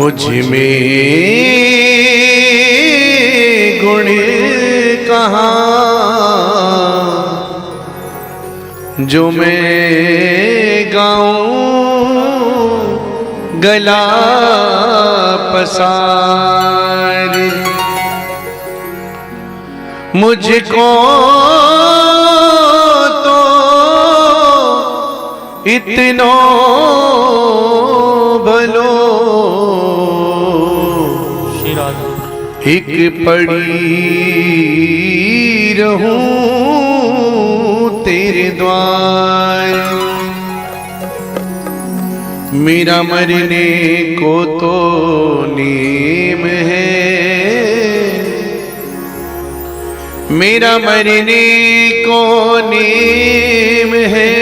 मुझ में गुण कहाँ जो मैं गाऊं गला पसार। मुझको तो इतनो भलो एक पड़ी रहूं तेरे द्वार। मेरा मरने को तो नेम है, मेरा मरने को नेम है,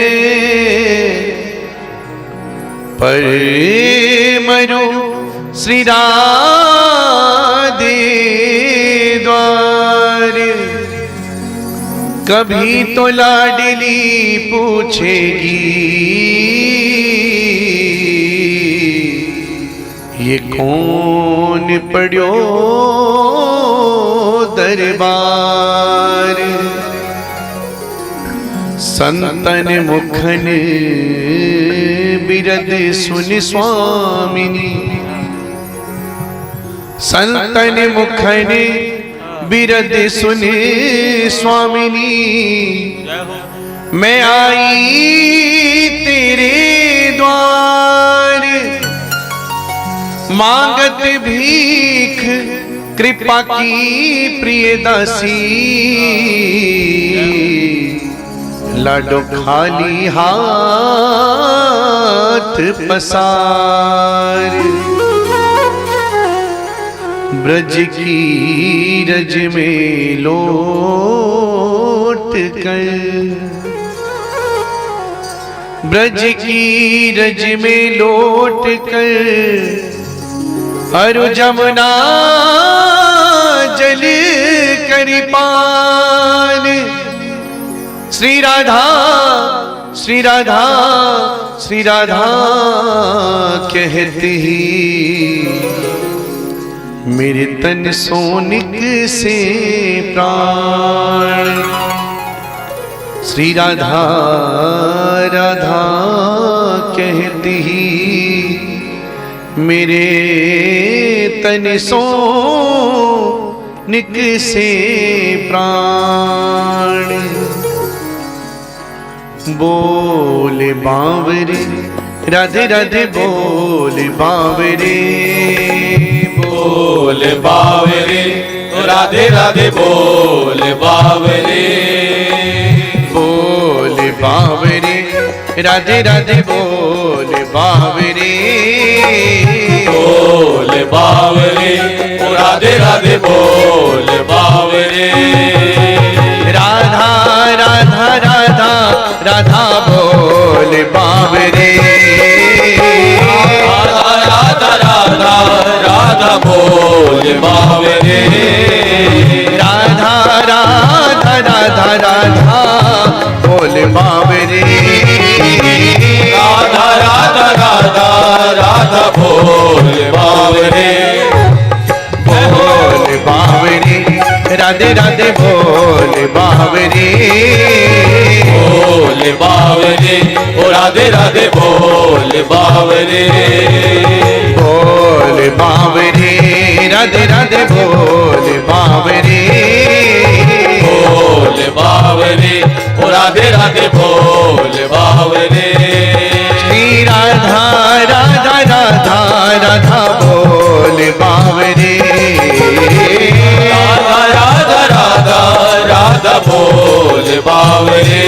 पर मरूं श्री राधे द्वार। कभी तो लाडली पूछेगी ये कौन पढ़ो दरबार। संतन मुखन बिरद सुन स्वामिनी, संतन मुखन बिरद सुने स्वामिनी। मैं आई तेरे द्वार मांगत भीख कृपा की प्रिय दासी। लाडो खाली हाथ पसार। ब्रज की रज में लौट कर, ब्रज की रज में लौट कर अरु जमुना जल करी पान। श्री राधा श्री राधा श्री राधा कहती मेरे तन सोनिक से प्राण। श्री राधा राधा कहती मेरे तन सोनिक से प्राण। बोल बावरे राधे राधे बोल बावरे, बोल बावरे राधे राधे बोल बावरे। बोल बावरे राधे राधे बोल बावरे। बोल बावरे राधे राधे बोल बावरे। राधा राधा राधा राधा बोल बावरे। राधा राधा राधा राधा बोल बावरे। राधा राधा राधा राधा बोल बावरे। राधा राधा राधा राधा बोल बावरे। बोल बावरे राधे राधे बोल बावरे। बोल बावरे राधे राधे बोल बावरे। बोल बावरे राधे राधे बोल बावरे। बोल बावरे राधे राधे बोल बावरे। श्री राधा राधा राधा राधा बोल बावरे। राधा राधा राधा राधा बोल बावरे।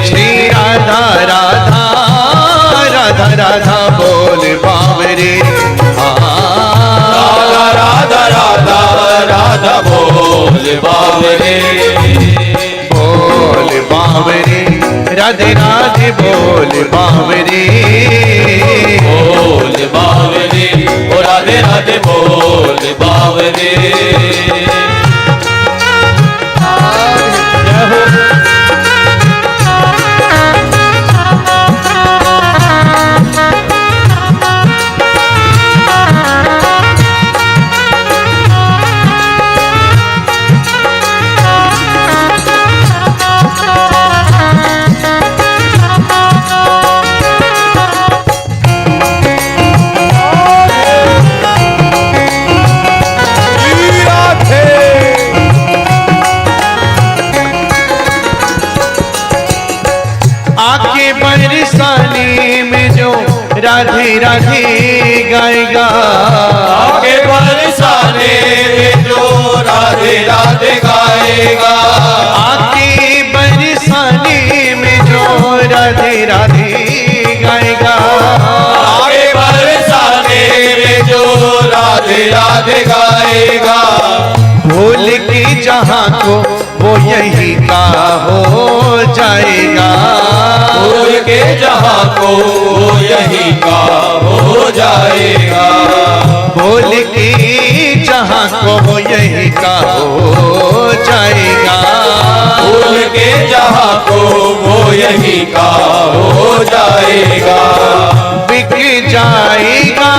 श्री राधा राधा राधा राधा बोल बावरे। राधा राधा राधा राधा बोल बावरे। बोल बावरे राधे राधे बोल बावरे। बोल बावरे राधे राधे बोल बावरे। आके बरसाने में जो राधे राधे गाएगा, आके बरसाने में जो राधे राधे गाएगा, आके बरसाने में जो राधे राधे गाएगा, आके बरसाने में जो राधे राधे गाएगा, भूल के जहां को वो यही का हो जाएगा, भूल के जहां को वो यही का हो जाएगा, भूल के जहां को वो यही का हो जाएगा, भूल के जहां को वो यही का हो जाएगा, बिक जाएगा,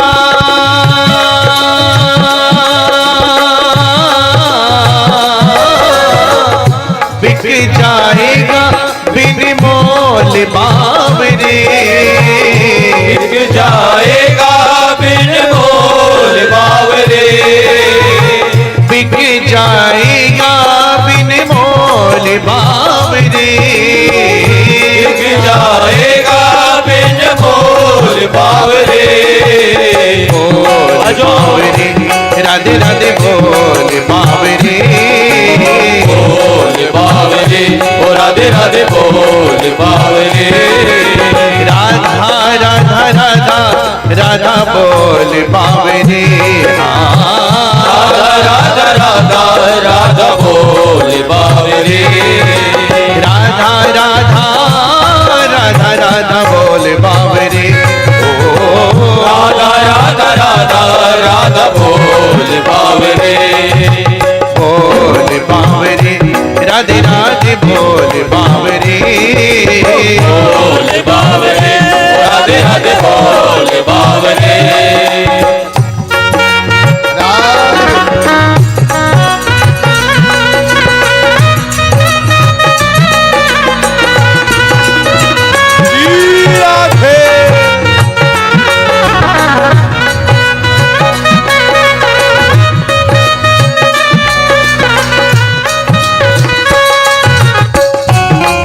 बिक जाएगा बिन मोल बावरे, बिक जाएगा बिन मोल बावरे, बिक जाएगा बिन मोल बावरे, बिक जाएगा बिन मोल बावरे, बोल बावरे, राधे राधे बोल बावरे, बोल बावरे, ओ राधे राधे बोल बावरे, राधा राधा राधा राधा बोल बावरे, राधा राधा राधा राधा बोल बावरे, राधा राधा राधा राधा बोल बावरे, ओ राधा राधा राधा राधा बोल बावरे, बोल बावरे, राधे राधे बोल बावरे, बोल बावरे, राधे राधे बोल बावरे,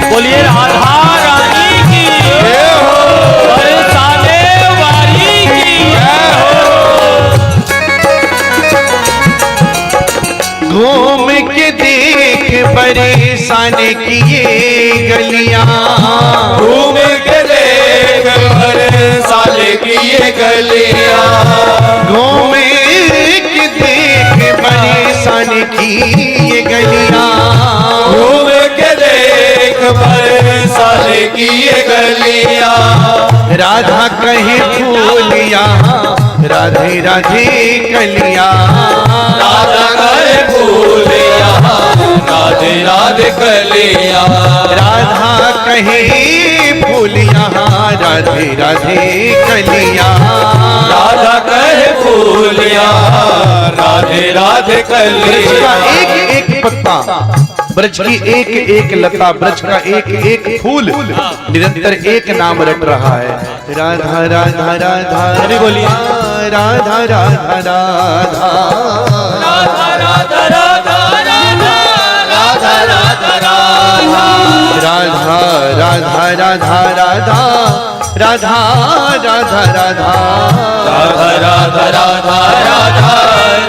बोलिए राधा रानी की बरसाने वाली की घूम के देख परेशान किए गलियां, घूम के देख बरसाने की ये गलियां, घूम के देख परेशान किए गलियां, घूम के देख बरसाने की ये गलियां, राधा कहे फूल यहाँ राधे राधे कलियां, राधा करे फूल यहाँ राधे राधे कलियां, राधा कहे फूल यहाँ राधे राधे कलियां, राधा कहे फूल यहाँ राधे राधे ब्रज का कलियां, एक एक पत्ता, ब्रज की एक एक लता, ब्रज का एक एक फूल निरंतर एक नाम रट रहा है, राधा राधा राधा, अभी बोलिए। राधा राधा राधा, राधा राधा राधा राधा राधा राधा राधा राधा राधा राधा राधा राधा राधा राधा राधा राधा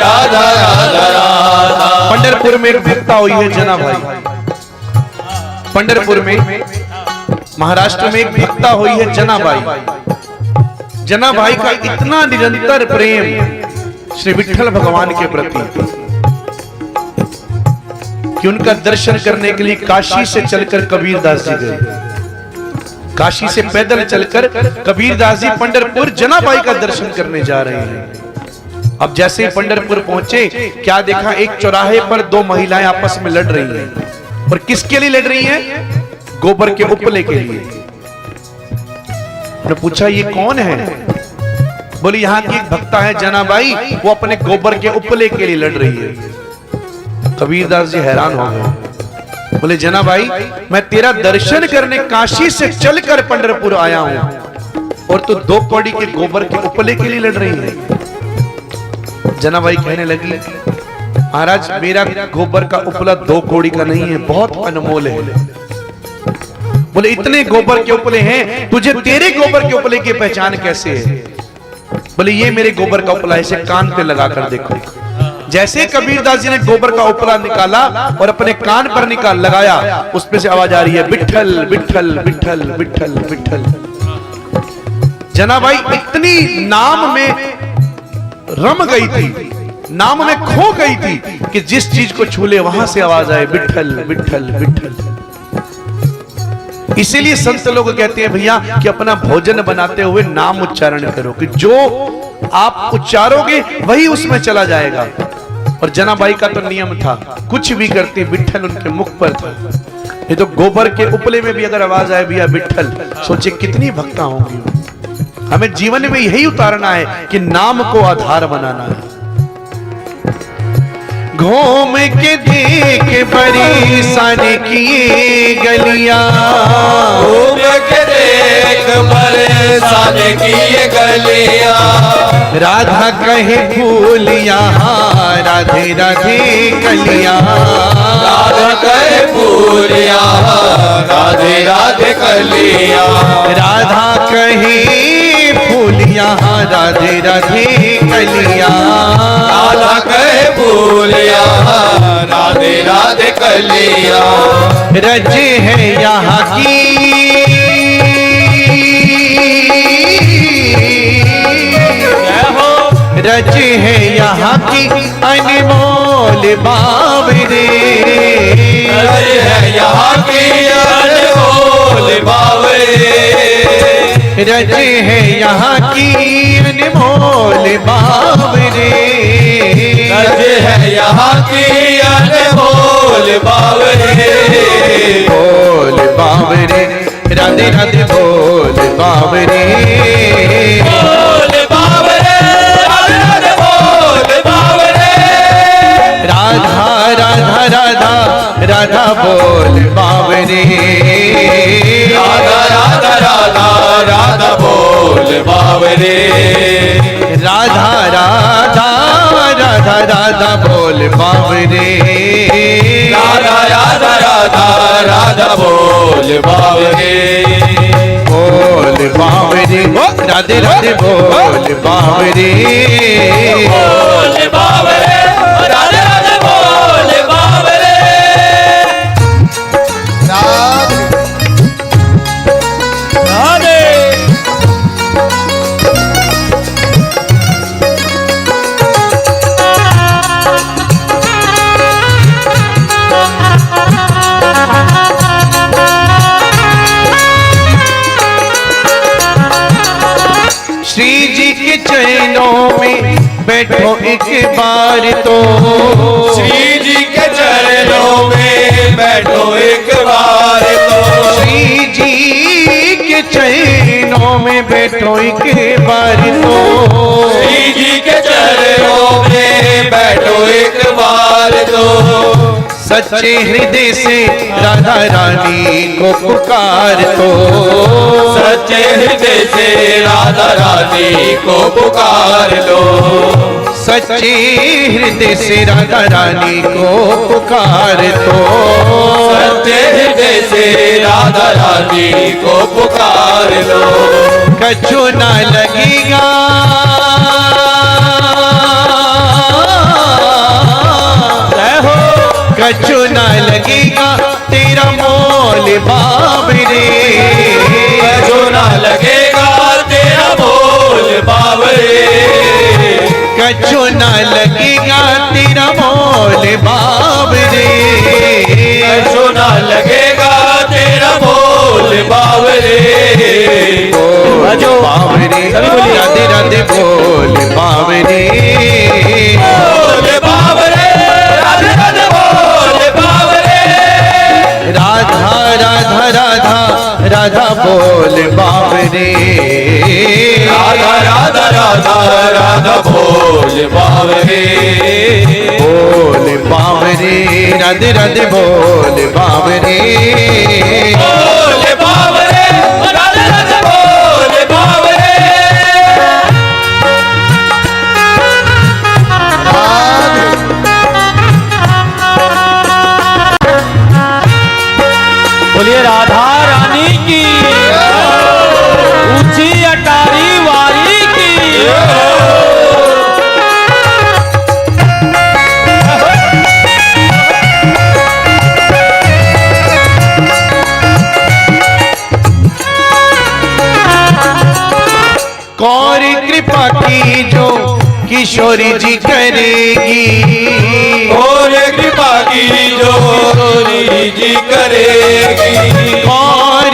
राधा राधा राधा। पंढरपुर में एक भक्ता हुई है जना भाई, पंढरपुर में महाराष्ट्र में एक भक्ता हुई है जना भाई। जना भाई का इतना निरंतर प्रेम श्री विठ्ठल भगवान के प्रति कि उनका दर्शन करने के लिए काशी से चलकर कबीरदास जी गए, काशी से पैदल चलकर कबीरदास जी पंढरपुर जना भाई का दर्शन करने जा रहे हैं। अब जैसे ही पंढरपुर पहुंचे, क्या देखा, एक चौराहे पर दो महिलाएं आपस में लड़ रही हैं। और किसके लिए लड़ रही हैं? गोबर के उपले के लिए। उन्होंने पूछा ये कौन है? बोली यहाँ की एक भक्ता है जनाबाई, वो अपने गोबर के उपले के लिए लड़ रही है। कबीरदास जी हैरान हो गए, बोले जनाबाई मैं तेरा दर्शन करने काशी से चलकर पंढरपुर आया हूं और तू दो कौड़ी के गोबर के उपले के लिए लड़ रही है। जनाबाई कहने लगी महाराज मेरा गोबर का उपला 2 कौड़ी का नहीं है, बहुत अनमोल है। बोले इतने गोबर के उपले हैं, तुझे तेरे गोबर के उपले की पहचान कैसे है? बोले ये मेरे गोबर का उपला, इसे कान पे लगा कर देखो। जैसे कबीरदास जी ने गोबर का उपला निकाला और अपने कान पर लगाया, उसमें से आवाज आ रही है, विठल विठल विठल विठल विठल। जनाबाई इतनी नाम में रम गई थी, नाम में खो गई थी कि जिस चीज को छूले वहां से आवाज आए, विठल विठल विठल। इसीलिए संत लोग कहते हैं भैया कि अपना भोजन बनाते हुए नाम उच्चारण करो, कि जो आप उच्चारोगे वही उसमें चला जाएगा। और जनाबाई का तो नियम था, कुछ भी करती विठल उनके मुख पर था। ये तो गोबर के उपले में भी अगर आवाज आए भैया विठल, सोचे कितनी भक्ता होंगी। हमें जीवन में यही उतारना है कि नाम को आधार बनाना है। घूम के देख बड़ी सारी किए गलियां, घूम के देख बड़े सारे किए गलियां। राधा कहे फूलिया राधे राधे कलियां, राधा कहे फूलिया राधे राधे कलियां। राधा कहे फूलिया राधे राधे कलियां, राधा कहे फूलिया राधे राधे कलियां। रजे है यहाँ की रजे है यहाँ की अनमोल बावरे, रजे है यहाँ की अनमोल बावरे। रजे है यहाँ की अनमोल बावरे, रजे है यहाँ की अनमोल बावरे। बोल बावरे राधे राधे बोल बावरे, बोल बावरे राधे राधे बोल बावरे। राधा राधा राधा राधा बोल बावरे, राधा राधा राधा राधा बोल बावरे। राधा राधा राधा राधा बोल बावरे, राधा राधा राधा राधा बोल बावरे। बोल बावरे राधे राधे बोल बावरे, बोल बावरे राधे राधे बोल बावरे। राधे श्री जी के चरणों में बैठो एक बार तो, श्री जी के चरणों में बैठो एक बार तो। श्री जी के चरणों में बैठो एक बार तो, श्री जी के चरणों में बैठो एक बार तो। सच्चे हृदय से राधा रानी को पुकार तो, सच्चे हृदय से राधा रानी को पुकार लो। सच्चे हृदय से राधा रानी को पुकार तो, सच्चे हृदय से राधा रानी को पुकार लो। कछु ना लगेगा कछु ना लगेगा तेरा मोल बावरे, कछु ना लगेगा तेरा मोल बावरे। कछु ना लगेगा तेरा मोल बावरे, कछु ना लगेगा तेरा मोल बावरे। बोल बावरे राधे राधे बोल बावरे, बोल बावरे राधे राधे बोल बावरे। राधा राधा राधा राधा बोल बावरे, राधा राधा राधा राधा बोल बावरे। बोल बावरे राधे राधे बोल बावरे, बोल बावरे राधे राधे बोल बावरे। बोलिए राधा रानी और कृपा की जो किशोरी जी करेगी, और कृपा की जो किशोरी जी करेगी, और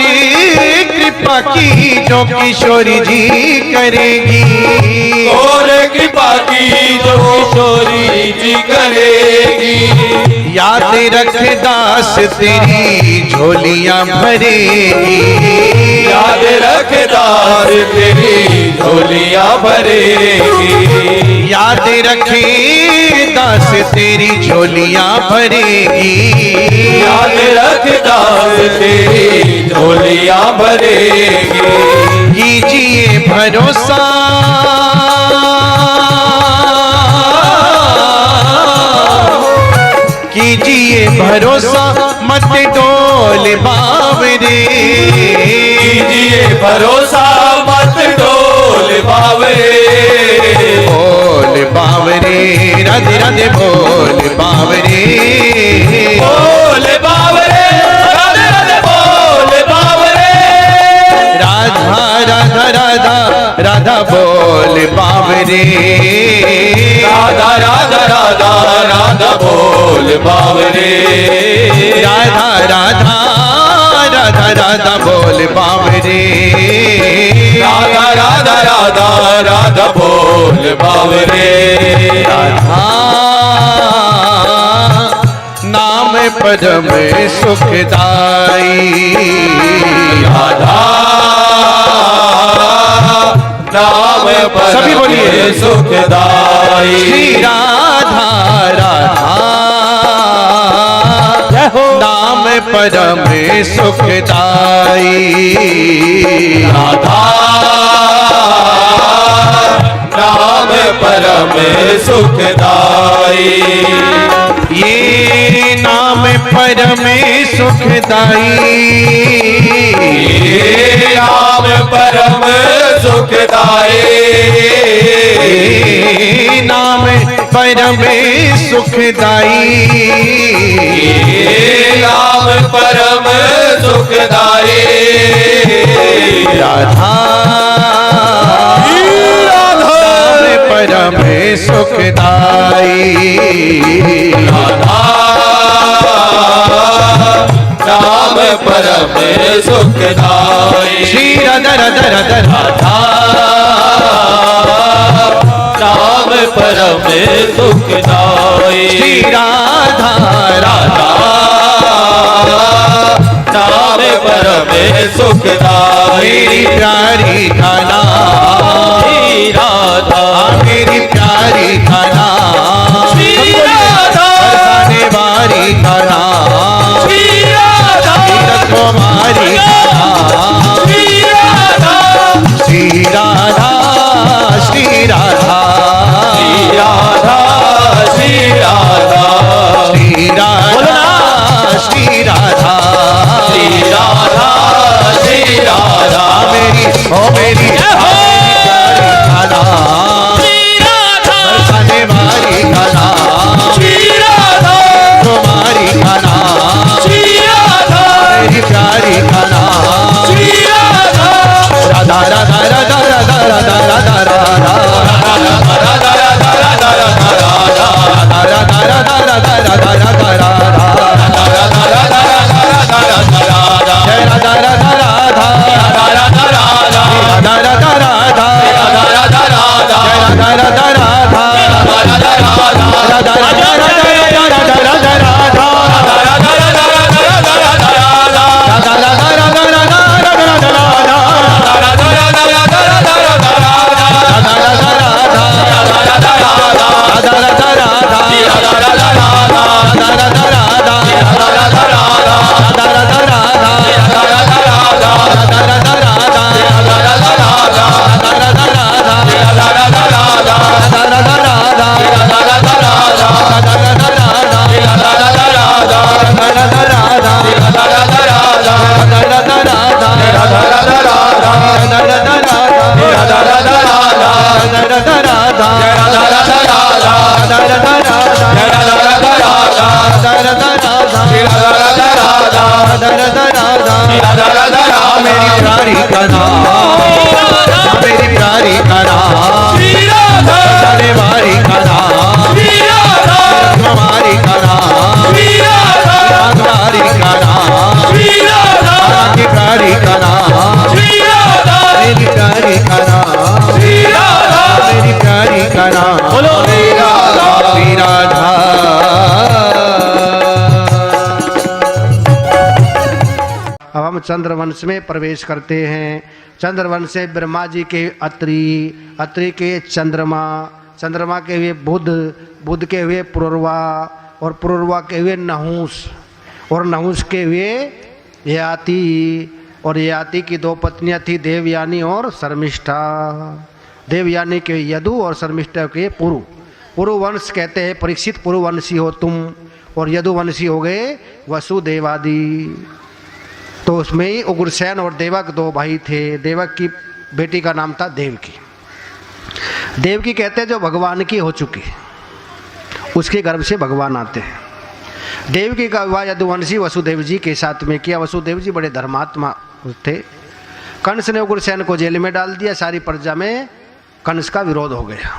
कृपा की जो किशोरी जी करेगी, और कृपा की जो किशोरी जी करेगी, याद रख दास तेरी झोलियां भरेगी, याद रख दास तेरी झोलियां भरेगी, याद रखे दास तेरी झोलियां भरेगी, याद रख दास तेरी झोलियां भरेगी, कीजिए भरोसा कीजिए भरोसा मत डोल बावरे, कीजिए भरोसा मत डोल बावरे, बोल बावरे राधे राधे बोल बावरे, बोल बावरे राधे राधे बोल बावरे, राधा राधा राधा राधा बोल बावरे, राधा राधा राधा राधा बोल बावरे, राधा राधा राधा राधा बोल बावरे, राधा राधा राधा राधा बोल बावरे, राधा नाम परम सुखदाई, राधा नाम पर सभी बोलिए सुखदाई, श्री राधा राधा नाम परम सुखदाई, राधा नाम परम सुखदाई, ये नाम परम सुखदाई, ये नाम परम सुखदाई, ये नाम परम सुखदाई, ये नाम परम सुखदाई, राधा नाम परम सुखदाई, राधा नाम परम सुखदाई, श्री राधा राधा राधा राधा नाम परम सुखदाई, श्री राधा राधा नाम परम सुखदाई, मेरी प्यारी का नाम, श्री राधा मेरी प्यारी का नाम, श्री राधा बरसाने वाली का नाम, श्री राधा कुमारी का नाम, श्री राधा श्री राधा श्री राधा श्री राधा श्री राधा श्री राधा श्री राधा श्री राधा श्री राधा मेरी ओ मेरी प्यारी का नाम, श्री राधा बरसाने वाली का नाम, श्री राधा कुमारी का नाम, श्री राधा मेरी प्यारी का नाम, श्री राधा राधा राधा राधा राधा राधा राधा राधा राधा राधा राधा राधा राधा राधा राधा राधा राधा राधा राधा जय राधा राधा राधा राधा राधा राधा जय राधा राधा राधा राधा राधा राधा मेरी प्यारी का नाम, मेरी प्यारी चंद्रवंश में प्रवेश करते हैं। चंद्रवंश से ब्रह्मा जी के अत्रि, अत्रि के चंद्रमा, चंद्रमा के हुए बुध, बुध के हुए पुरुरवा, और पुरुरवा के हुए नहुस, और नहुस के हुए ययाति, और ययाति की दो पत्नियां थी देवयानी और शर्मिष्ठा। देवयानी के यदु और शर्मिष्ठा के पुरु। पुरुवंश कहते हैं परीक्षित पुरुवंशी हो तुम, और यदुवंशी हो गए वसुदेवादि। तो उसमें ही उग्रसेन और देवक दो भाई थे। देवक की बेटी का नाम था देवकी। देवकी कहते हैं जो भगवान की हो चुकी, उसके गर्भ से भगवान आते हैं। देवकी का विवाह यदुवंशी वसुदेव जी के साथ में किया। वसुदेव जी बड़े धर्मात्मा थे। कंस ने उग्रसेन को जेल में डाल दिया। सारी प्रजा में कंस का विरोध हो गया।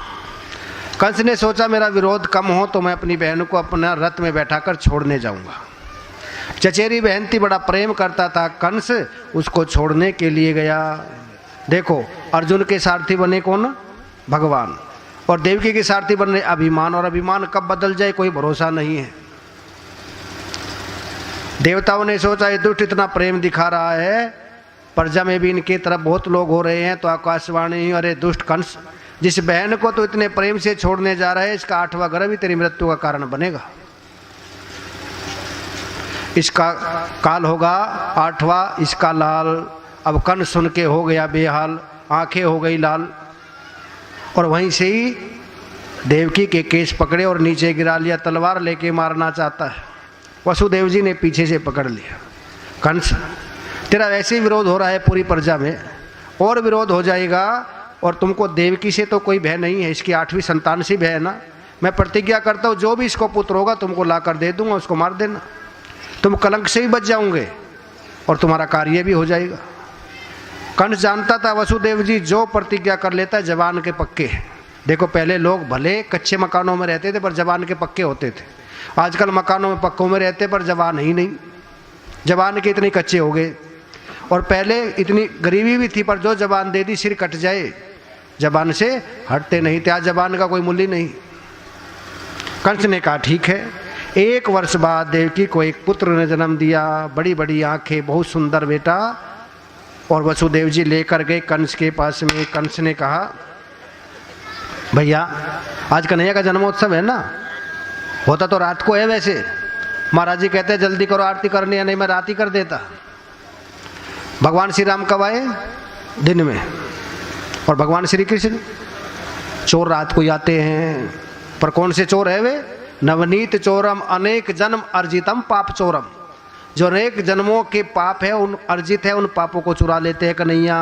कंस ने सोचा मेरा विरोध कम हो तो मैं अपनी बहन को अपना रथ में बैठाकर छोड़ने जाऊंगा। चचेरी बहन थी, बड़ा प्रेम करता था कंस, उसको छोड़ने के लिए गया। देखो अर्जुन के सारथी बने कौन? भगवान। और देवकी के सारथी बने अभिमान, और अभिमान कब बदल जाए कोई भरोसा नहीं है। देवताओं ने सोचा ये दुष्ट इतना प्रेम दिखा रहा है, प्रजा में भी इनके तरफ बहुत लोग हो रहे हैं, तो आकाशवाणी अरे दुष्ट कंस, जिस बहन को तो इतने प्रेम से छोड़ने जा रहा है, इसका 8वां गर्भ ही तेरी मृत्यु का कारण बनेगा। इसका काल होगा 8वां, इसका लाल। अब कंस सुन के हो गया बेहाल, आंखें हो गई लाल, और वहीं से ही देवकी के केस पकड़े और नीचे गिरा लिया। तलवार लेके मारना चाहता है। वसुदेव जी ने पीछे से पकड़ लिया। कंस तेरा वैसे ही विरोध हो रहा है पूरी प्रजा में, और विरोध हो जाएगा, और तुमको देवकी से तो कोई भय नहीं है, इसकी 8वीं संतान से भय है ना। मैं प्रतिज्ञा करता हूँ जो भी इसको पुत्र होगा तुमको ला कर दे दूंगा, उसको मार देना, तुम कलंक से भी बच जाओगे और तुम्हारा कार्य भी हो जाएगा। कंस जानता था वसुदेव जी जो प्रतिज्ञा कर लेता है जवान के पक्के है। देखो पहले लोग भले कच्चे मकानों में रहते थे पर जवान के पक्के होते थे। आजकल मकानों में पक्कों में रहते पर जवान ही नहीं, जवान के इतने कच्चे हो गए। और पहले इतनी गरीबी भी थी पर जो जवान दे दी सिर कट जाए, जबान से हटते नहीं थे। आज जबान का कोई मूल्य नहीं। कंस ने कहा ठीक है। 1 वर्ष बाद देवकी को एक पुत्र ने जन्म दिया, बड़ी बड़ी आंखें, बहुत सुंदर बेटा। और वसुदेव जी लेकर गए कंस के पास में। कंस ने कहा भैया आज कन्हैया का जन्मोत्सव है ना, होता तो रात को है वैसे, महाराज जी कहते हैं जल्दी करो आरती करनी है, नहीं मैं रात ही कर देता। भगवान श्री राम कब आए? दिन में। और भगवान श्री कृष्ण चोर रात को आते हैं। पर कौन से चोर है वे? नवनीत चोरम अनेक जन्म अर्जितम पाप चोरम, जो अनेक जन्मों के पाप है उन अर्जित है उन पापों को चुरा लेते हैं कन्हैया।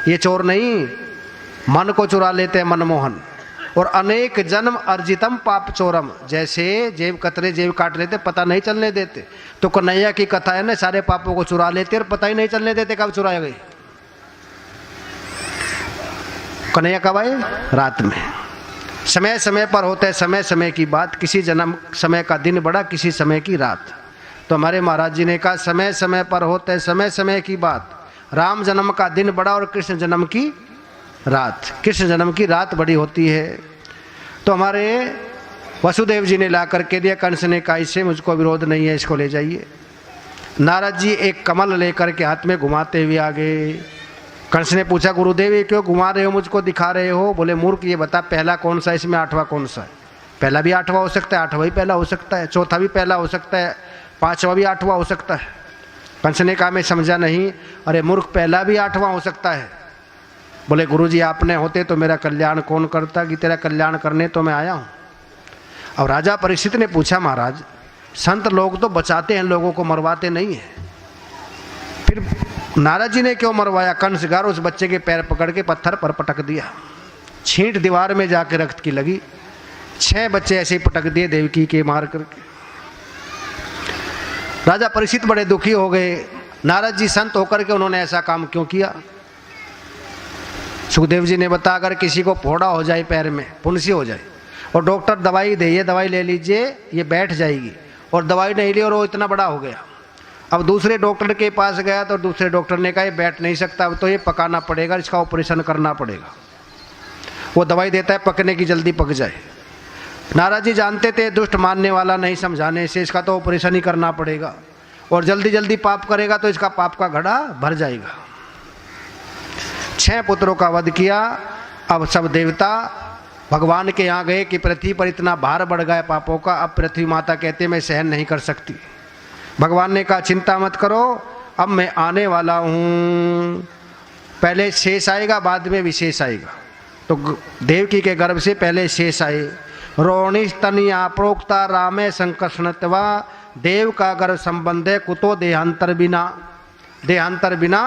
ये चोर नहीं, मन को चुरा लेते हैं मनमोहन। और अनेक जन्म अर्जितम पाप चोरम, जैसे जेब कतरे जेब काट लेते पता नहीं चलने देते, तो कन्हैया की कथा है ना, सारे पापों को चुरा लेते और पता ही नहीं चलने देते कब चुराया गई। कन्हैया कब आए? रात में। समय समय पर होता है समय समय की बात, किसी जन्म समय का दिन बड़ा, किसी समय की रात। तो हमारे महाराज जी ने कहा समय समय पर होता है समय समय की बात। राम जन्म का दिन बड़ा और कृष्ण जन्म की रात, कृष्ण जन्म की रात बड़ी होती है। तो हमारे वसुदेव जी ने ला करके दिया। कंस ने कहा इससे मुझको विरोध नहीं है, इसको ले जाइए। नारद जी एक कमल लेकर के हाथ में घुमाते हुए आ गए। कंस ने पूछा गुरुदेव ये क्यों घुमा रहे हो, मुझको दिखा रहे हो? बोले मूर्ख ये बता पहला कौन सा, इसमें 8वां कौन सा है? पहला भी 8वां हो सकता है, 8वां भी पहला हो सकता है, चौथा भी पहला हो सकता है, 5वां भी 8वां हो सकता है। कंस ने कहा मैं समझा नहीं। अरे मूर्ख पहला भी 8वां हो सकता है। बोले गुरुजी आपने होते तो मेरा कल्याण कौन करता, कि तेरा कल्याण करने तो मैं आया हूँ। अब राजा परीक्षित ने पूछा महाराज संत लोग तो बचाते हैं लोगों को, मरवाते नहीं है, फिर नारद जी ने क्यों मरवाया? कंस गार उस बच्चे के पैर पकड़ के पत्थर पर पटक दिया, छींट दीवार में जाके रक्त की लगी। 6 बच्चे ऐसे ही पटक दिए देवकी के मार करके। राजा परीक्षित बड़े दुखी हो गए। नारद जी संत होकर के उन्होंने ऐसा काम क्यों किया? सुखदेव जी ने बताया अगर किसी को फोड़ा हो जाए पैर में, फुंसी हो जाए, और डॉक्टर दवाई दे ये दवाई ले लीजिए ये बैठ जाएगी, और दवाई नहीं ली और वो इतना बड़ा हो गया। अब दूसरे डॉक्टर के पास गया तो दूसरे डॉक्टर ने कहा ये बैठ नहीं सकता, अब तो ये पकाना पड़ेगा, इसका ऑपरेशन करना पड़ेगा। वो दवाई देता है पकने की, जल्दी पक जाए। नारद जी जानते थे दुष्ट मानने वाला नहीं, समझाने से इसका तो ऑपरेशन ही करना पड़ेगा। और जल्दी जल्दी पाप करेगा तो इसका पाप का घड़ा भर जाएगा। 6 पुत्रों का वध किया। अब सब देवता भगवान के यहाँ गए कि पृथ्वी पर इतना भार बढ़ गया पापों का। अब पृथ्वी माता कहते मैं सहन नहीं कर सकती। भगवान ने कहा चिंता मत करो, अब मैं आने वाला हूँ। पहले शेष आएगा, बाद में विशेष आएगा। तो देवकी के गर्भ से पहले शेष आए। रोहिणी प्रोक्ता रामे संकर्षणत्वा, देव का गर्भ संबंध है कुतो देहांतर बिना। देहांतर बिना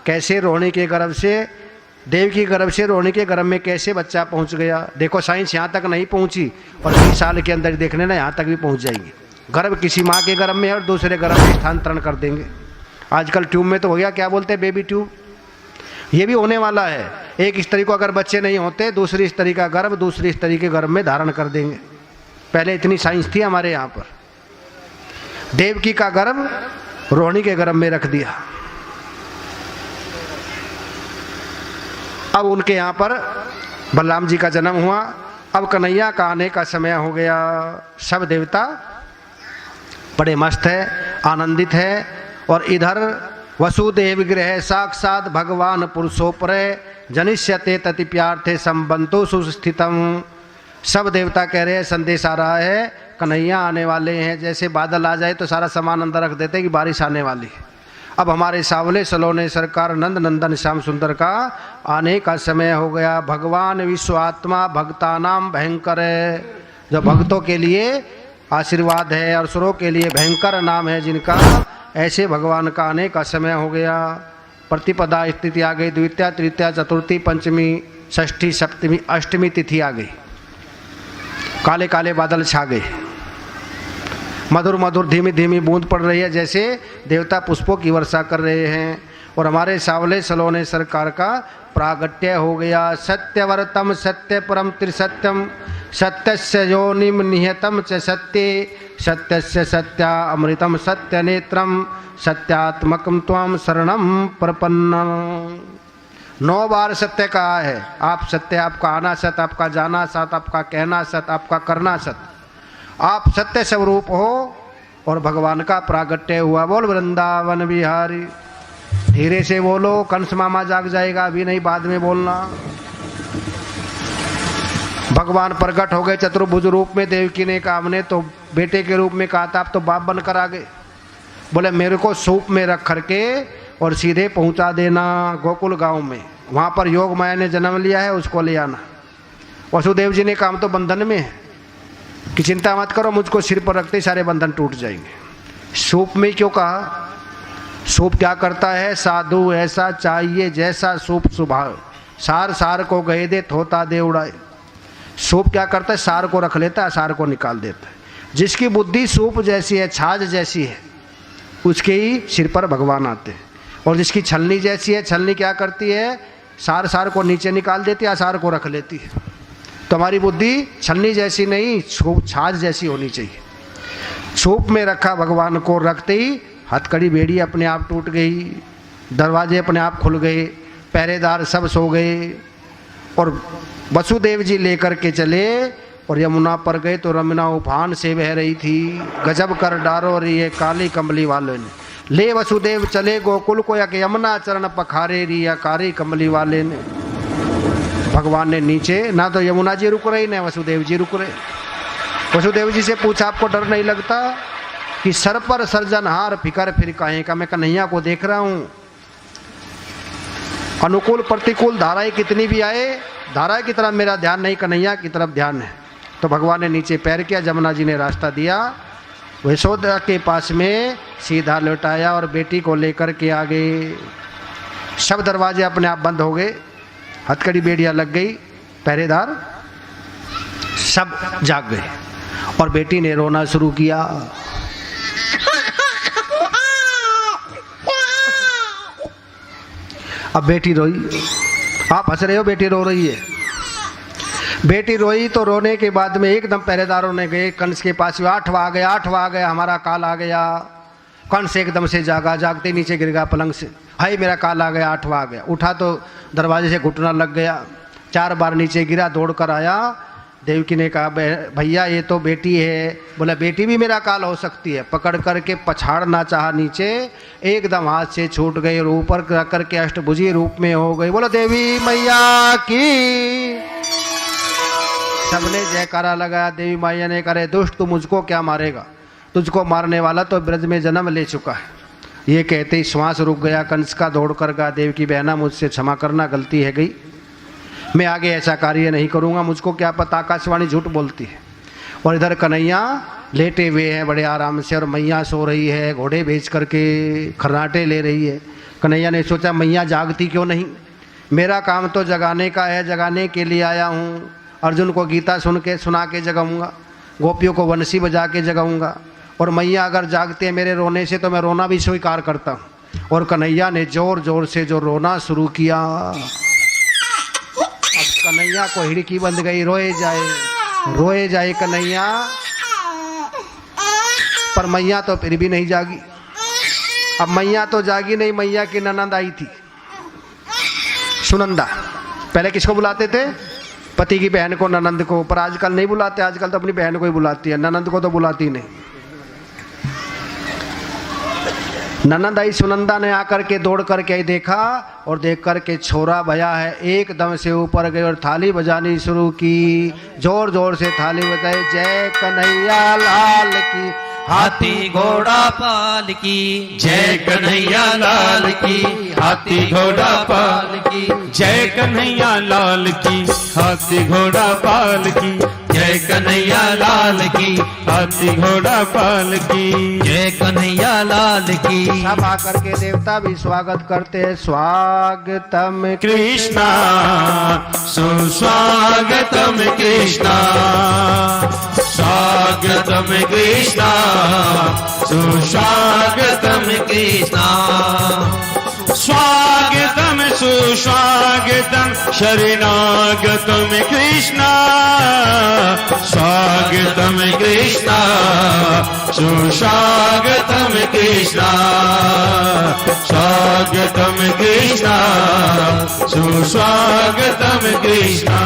कैसे रोहिणी के गर्भ से, देव की गर्भ से रोहिणी के गर्भ में कैसे बच्चा पहुंच गया। देखो साइंस यहाँ तक नहीं पहुंची और 20 साल के अंदर देखने ना यहाँ तक भी पहुंच जाएगी। गर्भ किसी माँ के गर्भ में है और दूसरे गर्भ में स्थानांतरण कर देंगे। आजकल ट्यूब में तो हो गया, क्या बोलते हैं, बेबी ट्यूब। ये भी होने वाला है। एक स्त्री को अगर बच्चे नहीं होते, दूसरी स्त्री का गर्भ दूसरी स्त्री के गर्भ में धारण कर देंगे। पहले इतनी साइंस थी हमारे यहाँ पर। देवकी का गर्भ रोहिणी के गर्भ में रख दिया। अब उनके यहाँ पर बलराम जी का जन्म हुआ। अब कन्हैया का आने का समय हो गया। सब देवता बड़े मस्त है, आनंदित है। और इधर वसुदेव गृह साक्षात भगवान पुरुषोपरे जनिष्यते तति प्यार्थे संबंधो सुस्थितम। सब देवता कह रहे हैं संदेश आ रहा है, कन्हैया आने वाले हैं। जैसे बादल आ जाए तो सारा सामान अंदर रख देते हैं कि बारिश आने वाली है। अब हमारे सावले सलोने सरकार नंद नंदन श्याम सुंदर का आने का समय हो गया। भगवान विश्व आत्मा भक्तानाम भयंकर है, जो भक्तों के लिए आशीर्वाद है और सुरों के लिए भयंकर नाम है जिनका। ऐसे भगवान का आने का समय हो गया। प्रतिपदा स्थिति आ गई, द्वितीया तृतीया चतुर्थी पंचमी षष्ठी सप्तमी अष्टमी तिथि आ गई। काले काले बादल छा गए। मधुर मधुर धीमी धीमी बूंद पड़ रही है, जैसे देवता पुष्पों की वर्षा कर रहे हैं। और हमारे सावले सलोने सरकार का प्रागट्य हो गया। सत्यवरतम सत्य परम त्रिसत्यम, सत्यस्य योनिम निहतम च सत्ये, सत्यस्य सत्या अमृतम सत्य नेत्रम, सत्यात्मकम त्वं शरणम प्रपन्नम। 9 बार सत्य कहा है। आप सत्य, आपका आना सत्य, आपका जाना सत्य, आपका कहना सत्य, आपका करना सत्य। आप सत्य स्वरूप हो और भगवान का प्रागट्य हुआ। बोल वृंदावन बिहारी। धीरे से बोलो, कंस मामा जाग जाएगा, अभी नहीं बाद में बोलना। भगवान प्रकट हो गए चतुर्भुज रूप में। देवकी ने कहा, हमने तो बेटे के रूप में कहा था, अब तो बाप बनकर आ गए। बोले मेरे को सूप में रख करके और सीधे पहुंचा देना गोकुल गांव में, वहां पर योग माया ने जन्म लिया है, उसको ले आना। वसुदेव जी ने कहा हम तो बंधन में है कि चिंता मत करो, मुझको सिर पर रखते सारे बंधन टूट जाएंगे। सूप में क्यों कहा? सूप क्या करता है? साधु ऐसा चाहिए जैसा सूप स्वभाव, सार सार को गए दे थोता दे उड़ाए। सूप क्या करता है? सार को रख लेता है, सार को निकाल देता है। जिसकी बुद्धि सूप जैसी है, छाछ जैसी है, उसके ही सिर पर भगवान आते हैं। और जिसकी छलनी जैसी है, छलनी क्या करती है? सार सार को नीचे निकाल देती है, सार को रख लेती है। तो हमारी बुद्धि छलनी जैसी नहीं, छाछ जैसी होनी चाहिए। सूप में रखा भगवान को, रखते ही हथकड़ी बेड़ी अपने आप टूट गई, दरवाजे अपने आप खुल गए, पहरेदार सब सो गए। और वसुदेव जी लेकर के चले और यमुना पर गए तो रमना उफान से बह रही थी। गजब कर डारो री ये काली कमली वाले ने। ले वसुदेव चले गोकुल को, या यमुना चरण पखारे री या कारी कमली वाले ने। भगवान ने नीचे, ना तो यमुना जी रुक रही, ना वसुदेव जी रुक रहे। वसुदेव जी से पूछा आपको डर नहीं लगता कि सर पर सर्जनहार फिकर फिर काहे का? मैं कन्हैया को देख रहा हूँ। अनुकूल प्रतिकूल धाराएं कितनी भी आए, धारा की तरफ मेरा ध्यान नहीं, कन्हैया की तरफ ध्यान है। तो भगवान ने नीचे पैर किया, जमुना जी ने रास्ता दिया, यशोदा के पास में सीधा लौटाया और बेटी को लेकर के आ गए। सब दरवाजे अपने आप बंद हो गए, हथकड़ी बेड़ियां लग गई, पहरेदार सब जाग गए और बेटी ने रोना शुरू किया। अब बेटी रोई। आप हंस रहे हो, बेटी रो रही है। बेटी रोई तो रोने के बाद में एकदम पहरेदारों ने गए कंस के पास, 8वां आ गया, 8वां आ गया, हमारा काल आ गया। कंस एकदम से जागा, जागते नीचे गिर गया पलंग से। हाय मेरा काल आ गया, 8वां आ गया। उठा तो दरवाजे से घुटना लग गया, 4 बार नीचे गिरा, दौड़ कर आया। देवकी ने कहा भैया ये तो बेटी है। बोला बेटी भी मेरा काल हो सकती है। पकड़ करके पछाड़ना चाहा नीचे, एकदम हाथ से छूट गई और ऊपर करके अष्टभुजी रूप में हो गई। बोलो देवी मैया की। सबने जयकारा लगाया। देवी मैया ने कहा दुष्ट तू मुझको क्या मारेगा, तुझको मारने वाला तो ब्रज में जन्म ले चुका है। ये कहते ही श्वास रुक गया। कंस का दौड़ कर गया, देवकी बहना मुझसे क्षमा करना, गलती है गई, मैं आगे ऐसा कार्य नहीं करूँगा। मुझको क्या पता आकाशवाणी झूठ बोलती है। और इधर कन्हैया लेटे हुए हैं बड़े आराम से और मैया सो रही है, घोड़े बेच करके खर्राटे ले रही है। कन्हैया ने सोचा मैया जागती क्यों नहीं, मेरा काम तो जगाने का है, जगाने के लिए आया हूँ। अर्जुन को गीता सुना के जगाऊँगा, गोपियों को बंसी बजा के जगाऊँगा, और मैया अगर जागते हैं मेरे रोने से तो मैं रोना भी स्वीकार करता हूँ। और कन्हैया ने जोर जोर से जो रोना शुरू किया। अब कन्हैया को हिड़की बंद गई, रोए जाए कन्हैया, पर मैया तो फिर भी नहीं जागी। अब मैया तो जागी नहीं, मैया की ननंद आई थी सुनंदा। पहले किसको बुलाते थे, पति की बहन को, ननंद को, पर आजकल नहीं बुलाते, आजकल तो अपनी बहन को ही बुलाती है, ननंद को तो बुलाती नहीं। ननंद आई सुनंदा ने आकर के दौड़ करके देखा और देख करके छोरा भया है, एकदम से ऊपर गई और थाली बजानी शुरू की। जोर जोर से थाली बजाई, जय कन्हैया लाल की, हाथी घोड़ा पाल की, जय कन्हैया लाल की, हाथी घोड़ा पाल की, जय कन्हैया लाल की, हाथी घोड़ा पाल की, जय कन्हैया लाल की, हाथी घोड़ा पाल की, जय कन्हैया लाल की। सब आकर के देवता भी स्वागत करते हैं। स्वागतम कृष्णा सुस्वागतम कृष्णा, स्वागतम कृष्णा सुस्वागतम कृष्णा, स्वागतम सुस्वागतम शरणागतम कृष्णा, स्वागतम कृष्णा सुस्वागतम कृष्णा, स्वागतम कृष्णा सुस्वागतम कृष्णा।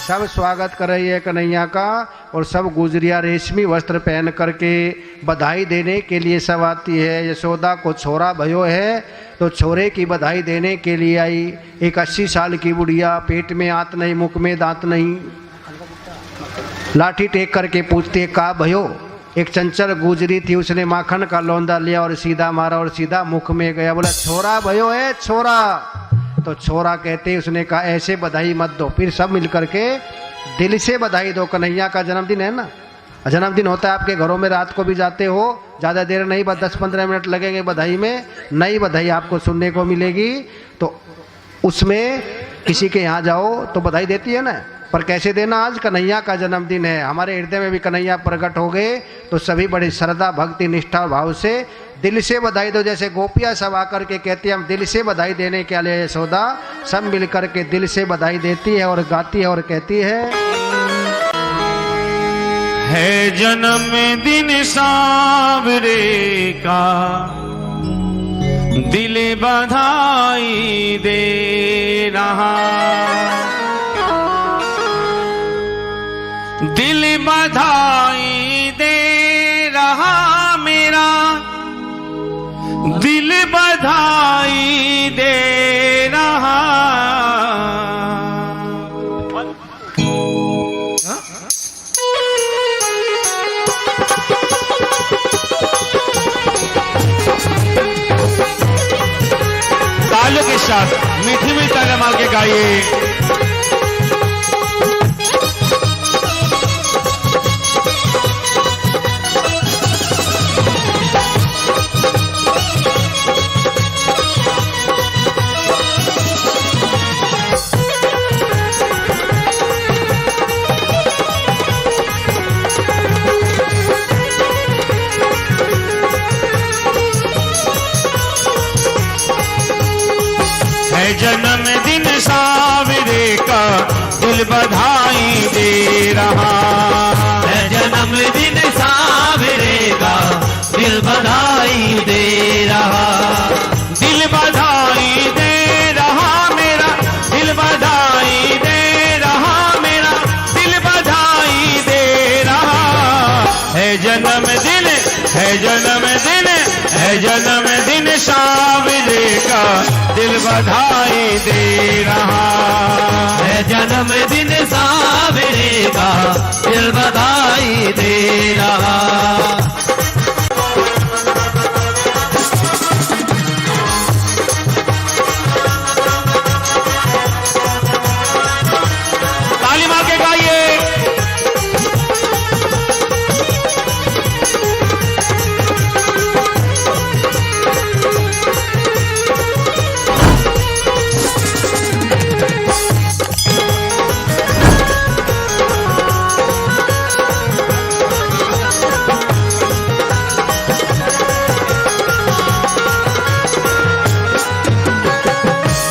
सब स्वागत कर रही है कन्हैया का और सब गुजरिया रेशमी वस्त्र पहन करके बधाई देने के लिए सब आती है। यशोदा को छोरा भयो है तो छोरे की बधाई देने के लिए आई। एक 80 साल की बुढ़िया, पेट में आंत नहीं, मुख में दांत नहीं, लाठी टेक करके पूछती है का भयो। एक चंचल गुजरी थी, उसने माखन का लौंदा लिया और सीधा मारा और सीधा मुख में गया। बोला छोरा भयो है छोरा, तो छोरा कहते उसने कहा ऐसे बधाई मत दो, फिर सब मिल करके दिल से बधाई दो। कन्हैया का जन्मदिन है ना, जन्मदिन होता है आपके घरों में, रात को भी जाते हो, ज़्यादा देर नहीं, बस 10-15 मिनट लगेंगे बधाई में, नई बधाई आपको सुनने को मिलेगी। तो उसमें किसी के यहाँ जाओ तो बधाई देती है ना, पर कैसे देना, आज कन्हैया का जन्मदिन है, हमारे हृदय में भी कन्हैया प्रकट हो गए, तो सभी बड़ी श्रद्धा भक्ति निष्ठा भाव से दिल से बधाई दो। जैसे गोपियाँ सब आकर के कहती है हम दिल से बधाई देने के लिए, यशोदा सब मिल करके दिल से बधाई देती है और गाती है और कहती है जन्मदिन सांवरे का, दिल बधाई दे रहा, दिल बधाई दे रहा मेरा, दिल बधाई दे रहा। तालों के साथ मीठी मीठी तालियां मार के गाइए। जन्मदिन सांवरे का, दिल बधाई दे रहा है, जन्मदिन सांवरे का, दिल बधाई दे रहा, दिल बधाई दे रहा मेरा, दिल बधाई दे रहा मेरा, दिल बधाई दे रहा है जन्मदिन सावरे का दिल बधाई दे रहा। ताली मार के गाइए।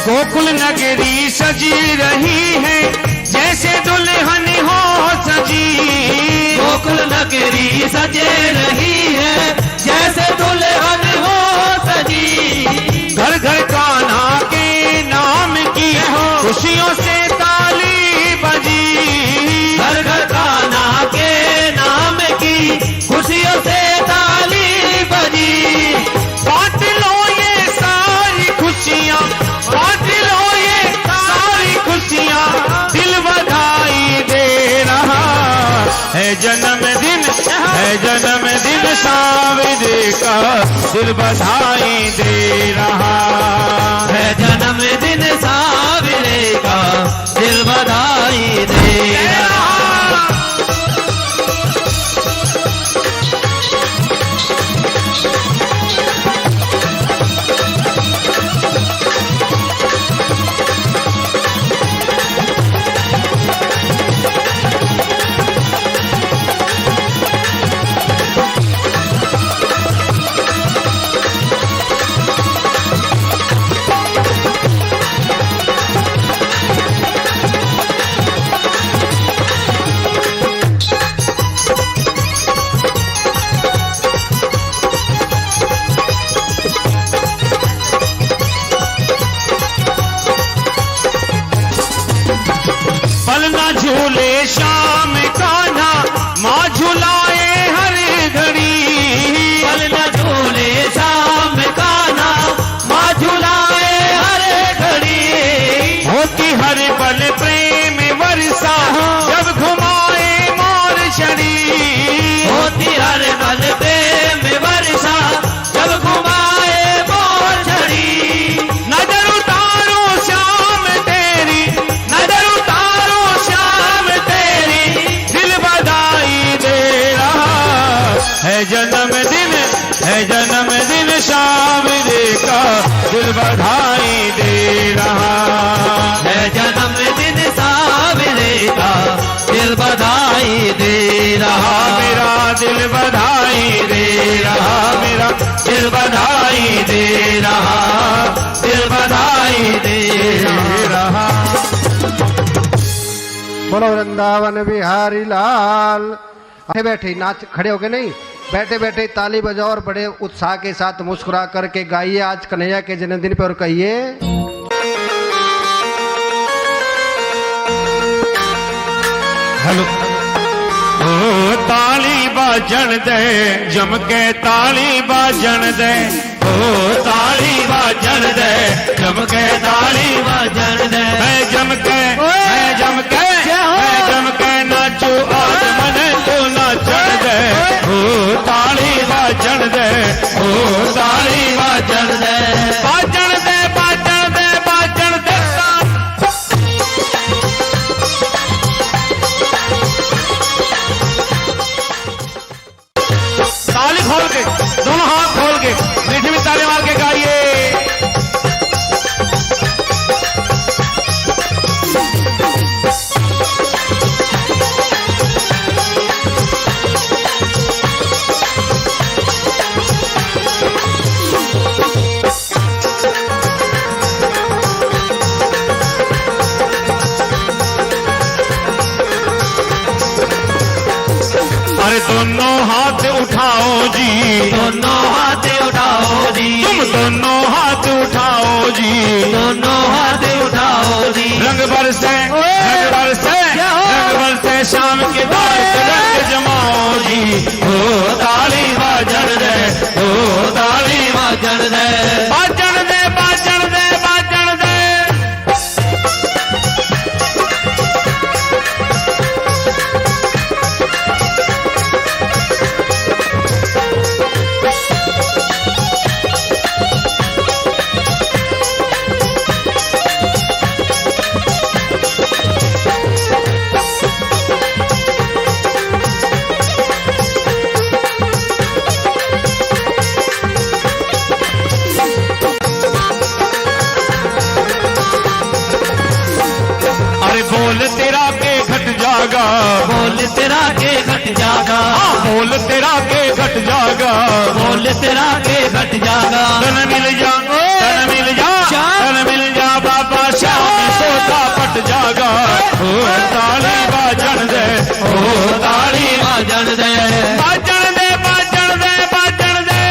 गोकुल नगरी सजी रही है जैसे दुल्हन हो सजी। गोकुल नगरी सजे रही है जैसे दुल्हन हो सजी। घर घर कान्हा के नाम की खुशियों से ताली बजी। घर घर कान्हा के नाम की खुशियों से ताली बजी। बांट लो ये सारी खुशियाँ, बांट लो ये सारी खुशियाँ, दिल बधाई दे रहा है जन्मदिन, है जन्मदिन सावरे का दिल बधाई दे रहा है जन्मदिन सावरे का दिल बधाई दे रहा। पलना झूले शाम कान्हा, माँ झुलाए हर घड़ी। पलना झूले शाम कान्हा, माँ झुलाए हर घड़ी। होती हर पल प्रेम वर्षा जब घुमाए मोर छड़ी। होती हर पल प्रेम वर्षा जब घुमाए मोर छड़ी। नजर उतारो श्याम तेरी, नजर उतारो श्याम तेरी, दिल बधाई दे रहा है जन्मदिन, है जन्मदिन सावरे का दिल बधाई दे रहा है जन्मदिन सावरे का दिल बधाई दे रहा। मेरा दिल बधाई दे रहा, मेरा दिल बधाई दे रहा, दिल बधाई दे रहा। बोलो वृंदावन बिहारी लाल। बैठे बैठे नाच, खड़े हो गए नहीं, बैठे बैठे ताली बजाओ और बड़े उत्साह के साथ मुस्कुरा करके गाइए आज कन्हैया के जन्मदिन पर। कहिए हेलो। ओ ताली बाजन दे जम के, ताली बाजन दे, ओ ताली बाजन दे जम के, ताली बाजन दे। मैं जम के, मैं जम के, मैं जम के नाचू आज मन को नाचन दे। ओ ताली बाजन दे, ओ ताली बाजन दे। बाजन दे, बाजन दे, बाजन दे। ताली खोल के, दोनों हाथ खोल के मीठी मीठी ताली मार के गाइए। अरे दोनों हाथ उठाओ जी, दोनों हाथ उठाओ जी, तुम दोनों हाथ उठाओ जी, दोनों हाथ उठाओ जी। रंग बरसे, रंग बरसे, रंग बरसे शाम के द्वार पे रंग जमाओ जी। ओ ताली बाजन दे, ओ ताली बाजन दे। बाजन दे, बाजन दे, बाजन मोल तेरा के घट जागा, मोल तेरा के घट जागा, मोल तेरा के घट जागा, मोल तेरा के घट जागा। धन मिल जा, धन मिल जा, धन मिल जा बाबा श्याम सोता पट जागा। ओ ताली बाजन दे, ओ ताली बाजन दे, बाजन दे, बाजन दे, बाजन दे।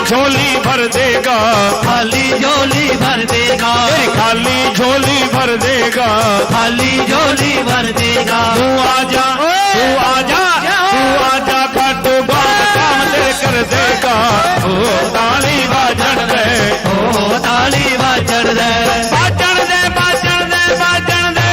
झोली भर देगा, खाली झोली भर देगा, खाली झोली भर देगा, खाली झोली भर देगा। तू आजा, तू आजा, तू आजा खाटू बात काम दे कर देगा। ओ ताली बाजन दे, ओ ताली बाजन दे, बाजन दे, बाजन दे, बाजन दे।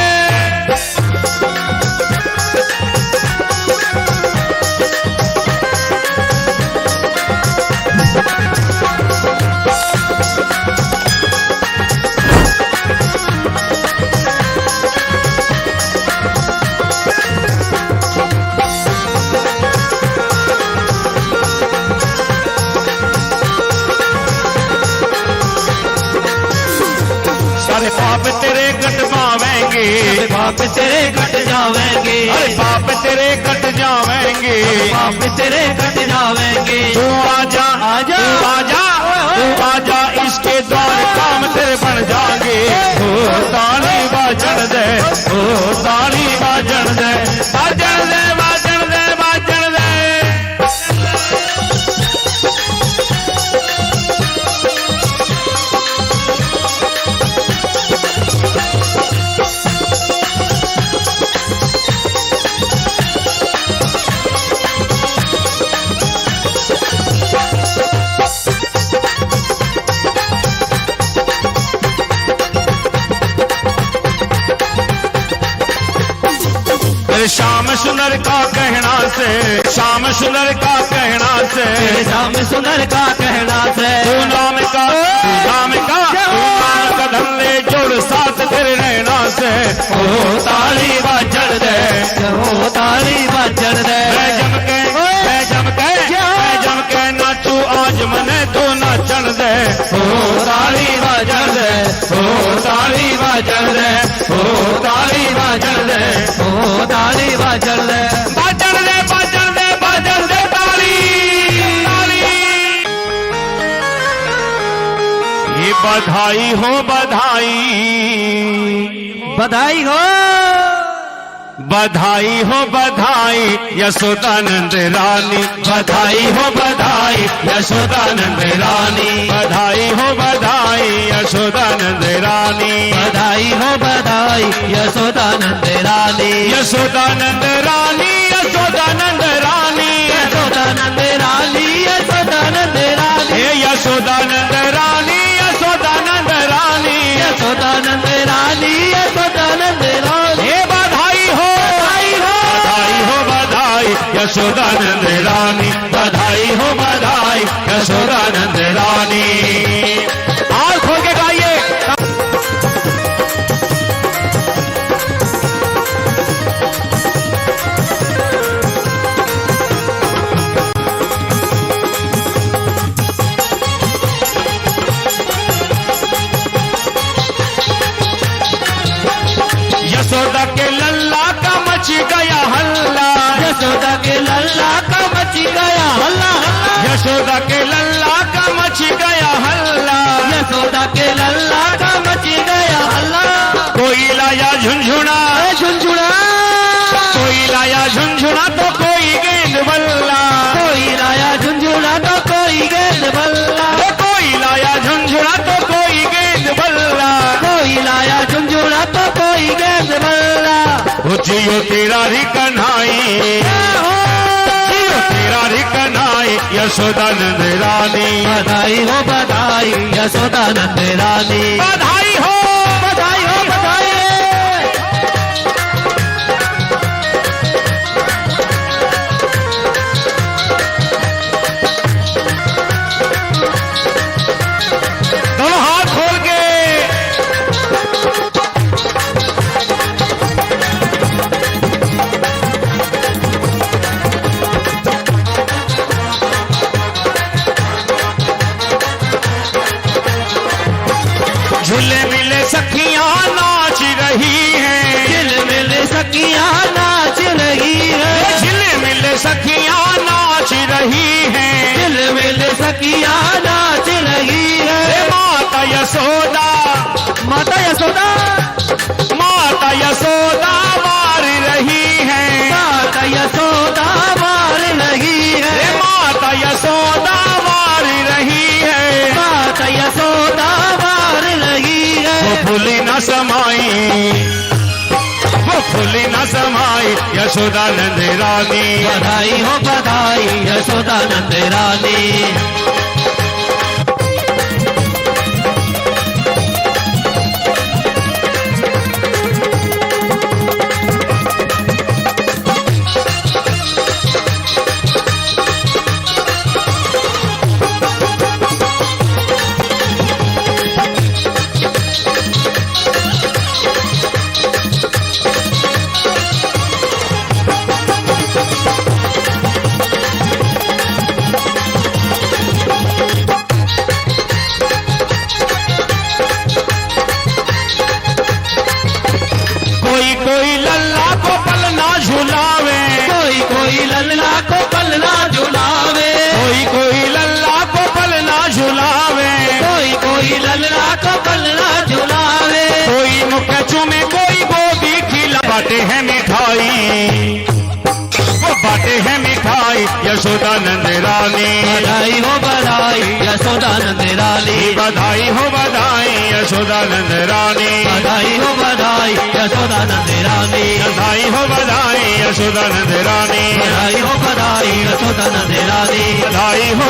सारे पाप तेरे कट जावेंगे, पाप तेरे कट जावेंगे, अरे पाप तेरे कट जावेंगे, पाप तेरे कट जावेंगे। तू आजा, आजा, तू आजा, तू आजा इसके द्वार काम तेरे बन जाएंगे। ओ ताली बाजन दे, ओ ताली बाजन दे, बाजन दे, बाजन दे, बाजन दे। श्याम सुंदर का कहना से, श्याम सुंदर का कहना से, श्याम सुंदर का कहना से, तू नाम का, तू नाम का, तू नाम का धल्ले जोड़ साथ तेरे रहना से। ओ ताली बाजन दे, ओ ताली बाजन दे, मैं जम के, मैं जम के, मैं जम के नाचू आज मने तू नाचन दे। ओ ताली बाजन दे, ओ ताली बाजन दे, ओ ताली बाजन दे, ओ ताली बाजन दे, बाजन दे, बाजन दे, बाजन दे ताली, ताली। ये बधाई हो बधाई, बधाई हो, बधाई हो बधाई यशोदानंद रानी, बधाई हो बधाई यशोदानंद रानी, बधाई हो बधाई यशोदानंद रानी, बधाई हो बधाई यशोदानंद रानी, यशोदानंद रानी, यशोदानंद रानी, यशोदानंद रानी, यशोदानंद रानी, हे यशोदानंद रानी, यशोदानंद रानी, यशोदानंद रानी, यशोदानंद रानी। हे बधाई हो, बधाई हो बधाई यशोदानंद रानी, बधाई हो बधाई यशोदानंद रानी। और खोल के गाइए। यशोदा के लल्ला का मच गया हल्ला, यशोदा के लल्ला का मच गया हल्ला, यशोदा के लल्ला का मच गया हल्ला, यशोदा के लल्ला का मच गया हल्ला। कोई लाया झुंझुना, झुंझुना, कोई लाया झुंझुना तो कोई गेंद बल्ला, कोई लाया झुंझुना तो कोई गेंद बल्ला, कोई लाया झुंझुना तो कोई गेंद बल्ला, कोई लाया झुंझुना तो जियो तेरा री कन्हाई, जियो तेरा री कन्हाई यशोदा नंद रानी। बधाई हो बधाई यशोदा नंद रानी। बधाई हो बधाई हो बधाई। दोनों हाथ खोल के झूले मिले सखियां नाच रही हैं, झिल मिल सखियां नाच रही है। झूले मिले सखियां नाच रही हैं, झिल मिल सखियां नाच रही है। माता यशोदा, माता यशोदा, माता यशोदा मार रही है, माता यशोदा मार रही है। माता यशोदा मार रही है, माता यशोदा मार रही है। वो फूली न समाई, वो फूली न समाई यशोदा नंद रानी। बधाई हो बधाई यशोदा नंद रानी। कोई कोई लल्ला को पल ना झुलावे, कोई कोई लल्ला को पल ना झुलावे। कोई कोई लल्ला को पल ना झुलावे, कोई कोई लल्ला को पल ना झुलावे। कोई मुख चूमे कोई गोदी खिला, बाटे है मिठाई, वो बाटे है मिठाई यशोदा नंद रानी। बधाई हो बधाई यशोदा नंद रानी। बधाई हो बधाई यशोदा नंद रानी। बधाई हो बधाई यशोदा नंद रानी। बधाई हो बधाई यशोदा नंद रानी। बधाई हो बधाई यशोदा नंद रानी। बधाई हो